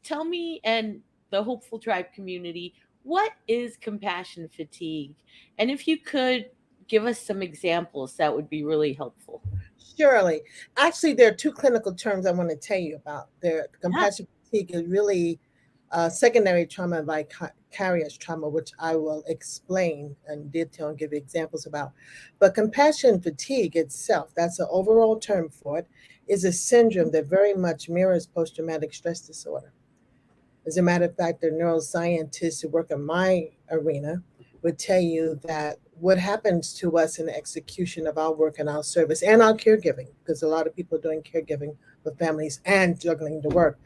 tell me, and the Hopeful Tribe community, what is compassion fatigue? And if you could give us some examples, that would be really helpful. Surely. Actually, there are two clinical terms I want to tell you about. There, Yeah. compassion fatigue is really secondary trauma and vicarious trauma, which I will explain in detail and give you examples about. But compassion fatigue itself, that's an overall term for it, is a syndrome that very much mirrors post traumatic stress disorder. As a matter of fact, the neuroscientists who work in my arena would tell you that what happens to us in the execution of our work and our service and our caregiving, because a lot of people are doing caregiving with families and juggling the work,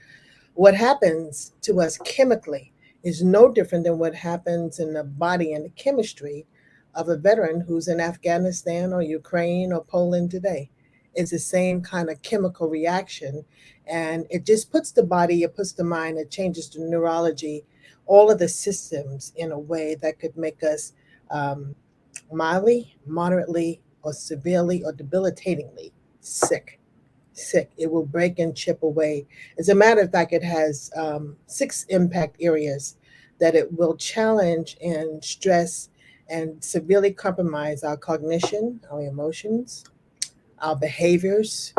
what happens to us chemically is no different than what happens in the body and the chemistry of a veteran who's in Afghanistan or Ukraine or Poland today. It's the same kind of chemical reaction. And it just puts the body, it puts the mind, it changes the neurology, all of the systems in a way that could make us um, mildly, moderately, or severely or debilitatingly sick. Sick. It will break and chip away. As a matter of fact, it has six impact areas that it will challenge and stress and severely compromise our cognition, our emotions, our behaviors,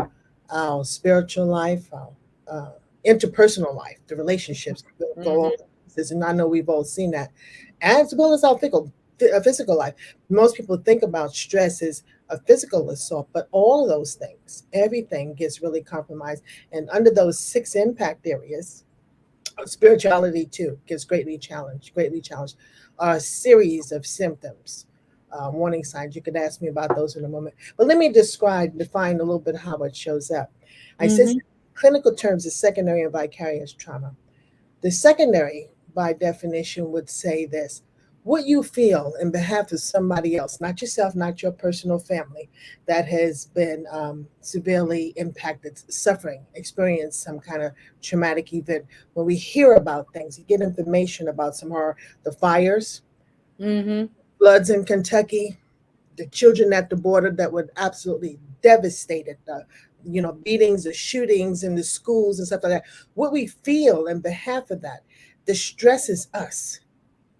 our spiritual life, our interpersonal life, the relationships will go on. Hmm. And I know we've all seen that, as well as our physical life. Most people think about stress as a physical assault, but all of those things, everything gets really compromised. And under those six impact areas, spirituality too gets greatly challenged. A series of symptoms, warning signs. You could ask me about those in a moment. But let me define a little bit how it shows up. I said Hmm. clinical terms is secondary and vicarious trauma. The secondary, by definition, would say this: what you feel in behalf of somebody else, not yourself, not your personal family, that has been severely impacted, suffering, experienced some kind of traumatic event. When we hear about things, you get information about some horror, the fires, Hmm. floods in Kentucky, the children at the border that were absolutely devastated, beatings, the shootings in the schools and stuff like that. What we feel in behalf of that distresses us.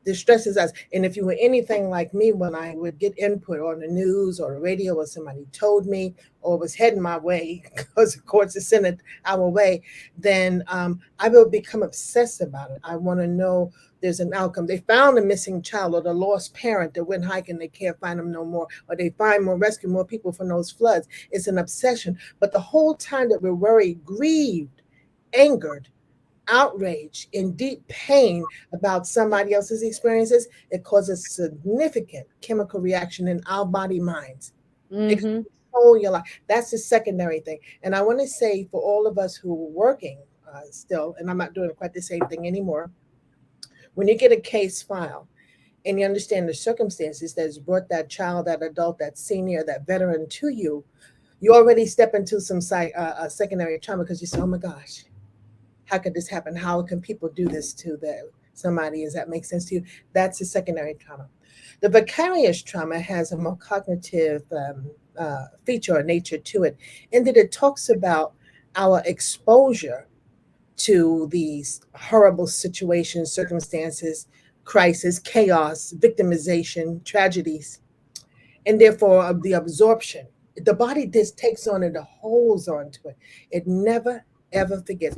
Distresses us. And if you were anything like me, when I would get input on the news or the radio, or somebody told me or was heading my way, because of course it's sent it our way, then I will become obsessed about it. I want to know there's an outcome. They found a missing child or the lost parent that went hiking, they can't find them no more, or they find more, rescue more people from those floods. It's an obsession. But the whole time that we're worried, grieved, angered, outrage, in deep pain about somebody else's experiences, it causes significant chemical reaction in our body minds. It can Hmm. control your life. That's the secondary thing. And I want to say for all of us who are working still, and I'm not doing quite the same thing anymore, when you get a case file and you understand the circumstances that's brought that child, that adult, that senior, that veteran to you, you already step into some secondary trauma because you say, oh my gosh, how could this happen? How can people do this to somebody? Does that make sense to you? That's a secondary trauma. The vicarious trauma has a more cognitive feature or nature to it, in that it talks about our exposure to these horrible situations, circumstances, crisis, chaos, victimization, tragedies, and therefore of the absorption. The body just takes on it, it holds on to it. It never, ever forgets.